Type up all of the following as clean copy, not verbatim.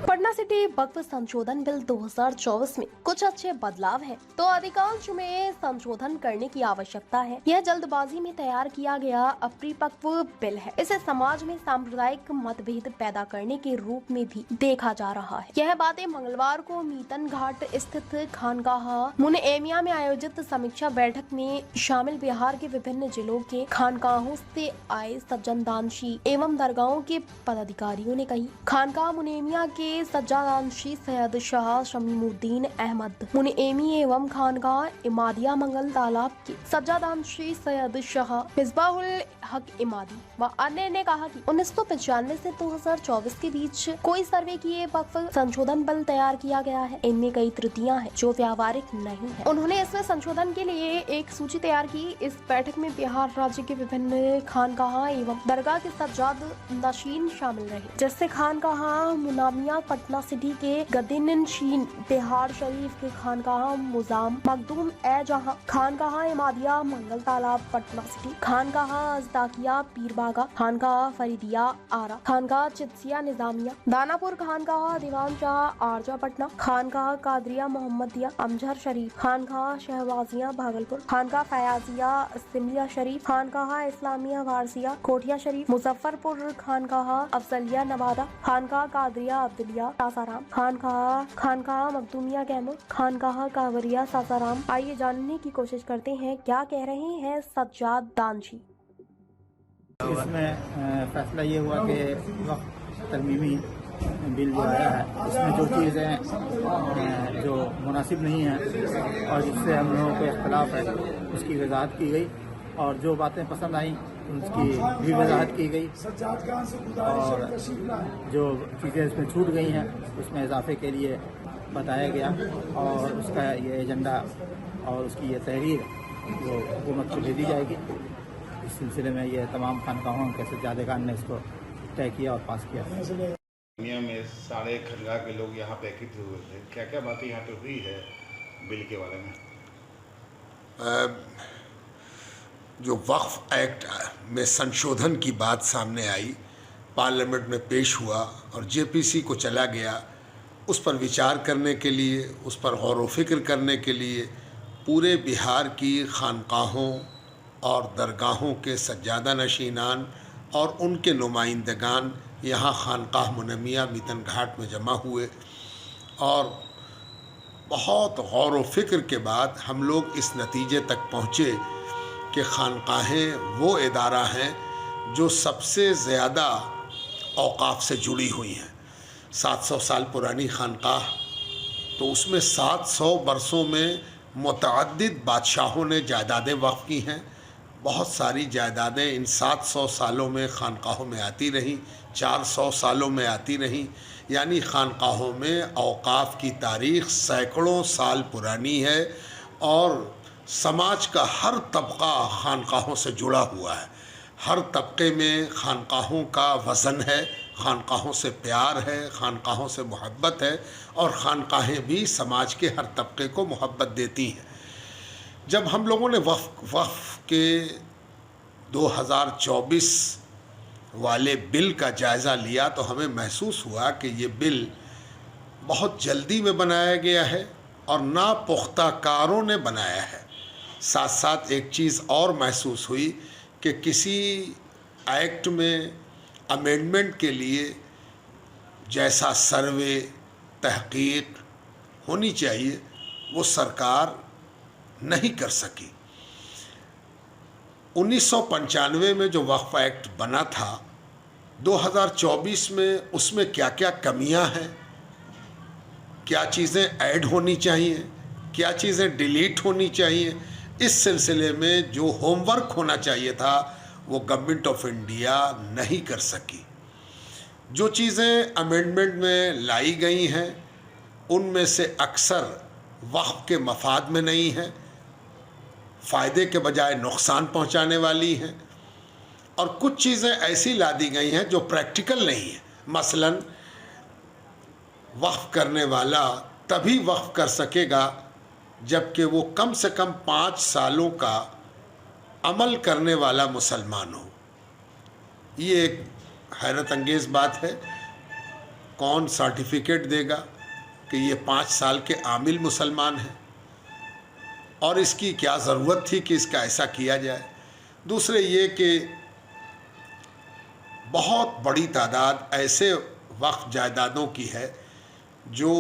Patna city वक्फ संशोधन bill 2024 में कुछ अच्छे बदलाव हैं, तो अधिकांश में संशोधन करने की आवश्यकता है। यह जल्दबाजी में तैयार किया गया अपरिपक्व बिल है। इसे समाज में सांप्रदायिक मतभेद पैदा करने के रूप में भी देखा जा रहा है। यह बातें मंगलवार को मीतन घाट स्थित खानकाह मुनएमिया में आयोजित समीक्षा बैठक में शामिल बिहार के विभिन्न जिलों के खानकाहों से आए सज्जनदानशी एवं दरगाहों के पदाधिकारियों ने कही। खानकाह मुनएमिया के सज्जादानशी सैयद शाह शमीमुद्दीन अहमद मुनएमी एवं खानकाह इमादिया मंगल तालाब के सज्जादानशी सैयद शाह मिसबाहुल हक इमादी व अन्य ने कहा कि 1995 से 2024 के बीच कोई सर्वे किए वक्फ संशोधन बिल तैयार किया गया है। इनमें कई त्रुटियां हैं जो व्यावहारिक नहीं है। उन्होंने इसमें संशोधन के लिए एक सूची तैयार की। इस बैठक में बिहार राज्य के विभिन्न खानकाह एवं दरगाह के सज्जाद नशीन शामिल रहे, जिससे खानकाह मुनामिया पटना सिटी के गद्दीनशीन, बिहार शरीफ के खानकाह मुजाम मखदूम ए जहां, खानकाह इमादिया मंगल तालाब पटना सिटी, खानकाह अजदाकिया पीरबागा, खानकाह फरीदिया आरा, खानकाह चित्सिया निजामिया दानापुर, खानकाह दीवान शाह आरजा पटना, खानकाह कादरिया मोहम्मदिया अमजहर शरीफ, खानकाह शहबाजिया भागलपुर, खानकाह फयाजिया सिमलिया शरीफ, खानकाह इस्लामिया वारसिया कोठिया शरीफ मुजफ्फरपुर, खानकाह अफजलिया नवादा, खानकाह कादरिया अब्दुलिया सासाराम, खानकाह मखदूमिया कैमूर, खानकाह कावरिया सासाराम। आइए जानने की कोशिश करते हैं क्या कह रहे हैं सज्जाद दानशी। इसमें फैसला ये हुआ कि वक्त तरमीमी बिल जो आया है इसमें जो चीज़ें जो मुनासिब नहीं हैं और जिससे हम लोगों को इख्तलाफ है उसकी वजाहत की गई और जो बातें पसंद आई उसकी भी वजाहत की गई और जो चीज़ें इसमें छूट गई हैं उसमें इजाफे के लिए बताया गया और उसका ये एजेंडा और उसकी ये तहरीर वो हुकूमत को भेजी जाएगी। इस सिलसिले में ये तमाम खानकाहों के सज्जादेगान ने इसको तय किया और पास किया। दुनिया में सारे खनगाह के लोग यहाँ पे एकत्रित हुए थे, क्या क्या बातें यहाँ पे हुई है बिल के बारे में? जो वक्फ एक्ट में संशोधन की बात सामने आई, पार्लियामेंट में पेश हुआ और जेपीसी को चला गया, उस पर विचार करने के लिए, उस पर गौर व फिक्र करने के लिए पूरे बिहार की खानकाहों और दरगाहों के सज्जादा नशीनान और उनके नुमाइंदगान यहाँ खानकाह मुनमिया मीतन घाट में जमा हुए और बहुत गौर व फिक्र के बाद हम लोग इस नतीजे तक पहुँचे कि खानकाहें वो इदारा हैं जो सबसे ज़्यादा औक़ाफ़ से जुड़ी हुई हैं। 700 साल पुरानी खानकाह, तो उसमें 700 बरसों में मुतअद्दिद बादशाहों ने जायदादें वक़्फ़ की हैं। बहुत सारी जायदादें इन 700 सालों में खानकाहों में आती रहीं, 400 सालों में आती रहीं, यानी खानकाहों में औक़ाफ़ की तारीख़ सैकड़ों साल पुरानी है और समाज का हर तबका खानकाहों से जुड़ा हुआ है। हर तबके में खानकाहों का वज़न है, खानकाहों से प्यार है, खानकाहों से मोहब्बत है और खानकाहें भी समाज के हर तबके को मोहब्बत देती हैं। जब हम लोगों ने वक्फ के 2024 वाले बिल का जायज़ा लिया तो हमें महसूस हुआ कि ये बिल बहुत जल्दी में बनाया गया है और नापुख्ता कारों ने बनाया है। साथ साथ एक चीज़ और महसूस हुई कि किसी एक्ट में अमेंडमेंट के लिए जैसा सर्वे तहकीक होनी चाहिए वो सरकार नहीं कर सकी। 1995 में जो वक्फ एक्ट बना था, 2024 में उसमें क्या क्या कमियां हैं, क्या चीज़ें ऐड होनी चाहिए, क्या चीज़ें डिलीट होनी चाहिए, इस सिलसिले में जो होमवर्क होना चाहिए था वो गवर्नमेंट ऑफ इंडिया नहीं कर सकी। जो चीज़ें अमेंडमेंट में लाई गई हैं उनमें से अक्सर वक्फ के मफाद में नहीं हैं, फ़ायदे के बजाय नुकसान पहुंचाने वाली हैं और कुछ चीज़ें ऐसी ला दी गई हैं जो प्रैक्टिकल नहीं है। मसलन वक्फ करने वाला तभी वक्फ कर सकेगा जबकि वो कम से कम 5 सालों का अमल करने वाला मुसलमान हो। ये एक हैरत अंगेज़ बात है। कौन सर्टिफिकेट देगा कि ये 5 साल के आमिल मुसलमान हैं, और इसकी क्या ज़रूरत थी कि इसका ऐसा किया जाए। दूसरे ये कि बहुत बड़ी तादाद ऐसे वक्फ जायदादों की है जो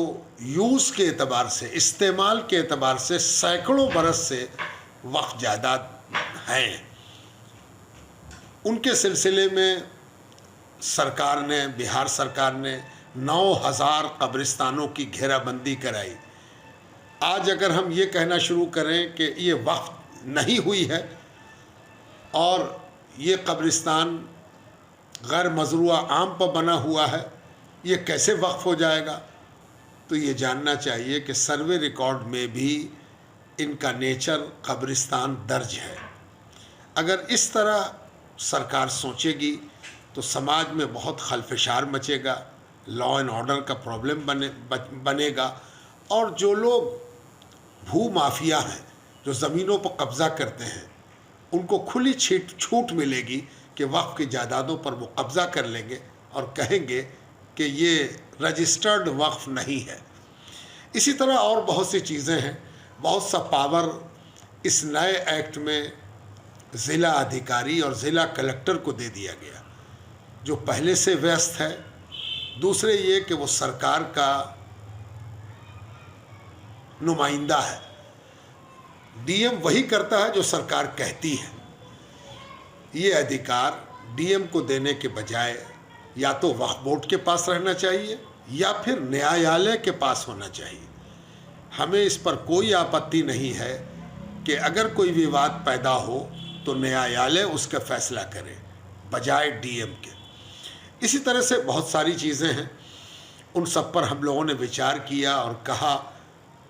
यूज़ के एतबार से, इस्तेमाल के एतबार से सैकड़ों बरस से वक्फ जायदाद हैं। उनके सिलसिले में सरकार ने, बिहार सरकार ने 9000 कब्रिस्तानों की घेराबंदी कराई। आज अगर हम ये कहना शुरू करें कि ये वक्फ नहीं हुई है और ये कब्रिस्तान गैर मज़रूआ आम पर बना हुआ है, ये कैसे वक्फ हो जाएगा? तो ये जानना चाहिए कि सर्वे रिकॉर्ड में भी इनका नेचर कब्रिस्तान दर्ज है। अगर इस तरह सरकार सोचेगी तो समाज में बहुत खलफशार मचेगा, लॉ एंड ऑर्डर का प्रॉब्लम बनेगा, और जो लोग भू माफिया हैं, जो ज़मीनों पर कब्ज़ा करते हैं, उनको खुली छूट मिलेगी कि वक्फ की जायदादों पर वो कब्ज़ा कर लेंगे और कहेंगे कि ये रजिस्टर्ड वक्फ नहीं है। इसी तरह और बहुत सी चीज़ें हैं। बहुत सा पावर इस नए एक्ट में ज़िला अधिकारी और ज़िला कलेक्टर को दे दिया गया, जो पहले से व्यस्त है। दूसरे ये कि वो सरकार का नुमाइंदा है। डीएम वही करता है जो सरकार कहती है। ये अधिकार डीएम को देने के बजाय या तो वक्फ बोर्ड के पास रहना चाहिए या फिर न्यायालय के पास होना चाहिए। हमें इस पर कोई आपत्ति नहीं है कि अगर कोई विवाद पैदा हो तो न्यायालय उसका फैसला करे बजाय डीएम के। इसी तरह से बहुत सारी चीज़ें हैं, उन सब पर हम लोगों ने विचार किया और कहा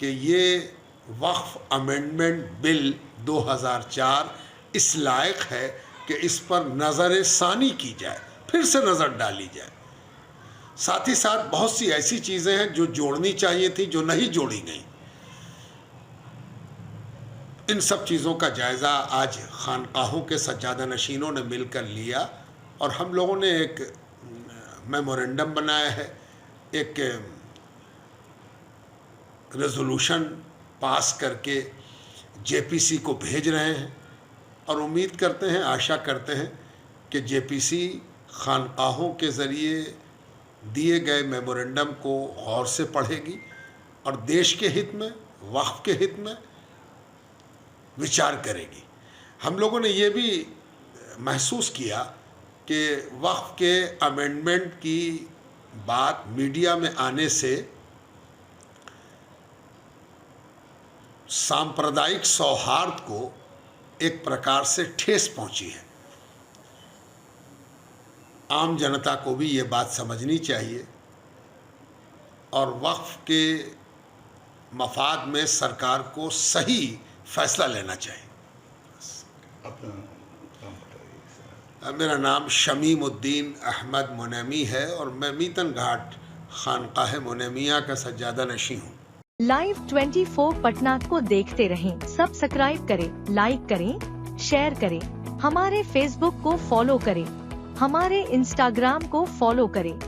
कि ये वक्फ अमेंडमेंट बिल 2004 इस लायक है कि इस पर नज़र सानी की जाए, फिर से नज़र डाली जाए। साथ ही साथ बहुत सी ऐसी चीज़ें हैं जो जोड़नी चाहिए थी, जो नहीं जोड़ी गई। इन सब चीज़ों का जायज़ा आज खानकाहों के सज्जादा नशीनों ने मिलकर लिया और हम लोगों ने एक मेमोरेंडम बनाया है, एक रेजोल्यूशन पास करके जेपीसी को भेज रहे हैं और उम्मीद करते हैं, आशा करते हैं कि जेपीसी खानकाहों के ज़रिए दिए गए मेमोरेंडम को गौर से पढ़ेगी और देश के हित में, वक्फ के हित में विचार करेगी। हम लोगों ने ये भी महसूस किया कि वक्फ के अमेंडमेंट की बात मीडिया में आने से सांप्रदायिक सौहार्द को एक प्रकार से ठेस पहुंची है। आम जनता को भी ये बात समझनी चाहिए और वक्फ के मफाद में सरकार को सही फैसला लेना चाहिए। अपना नाम बताइए। मेरा नाम शमीमुद्दीन अहमद मुनैमी है और मैं मीतन घाट खानकाह मुनैमिया का सज्जादा नशी हूँ। लाइव 24 पटना को देखते रहें, सब्सक्राइब करें, लाइक करें, शेयर करें, हमारे फेसबुक को फॉलो करें, हमारे इंस्टाग्राम को फॉलो करें।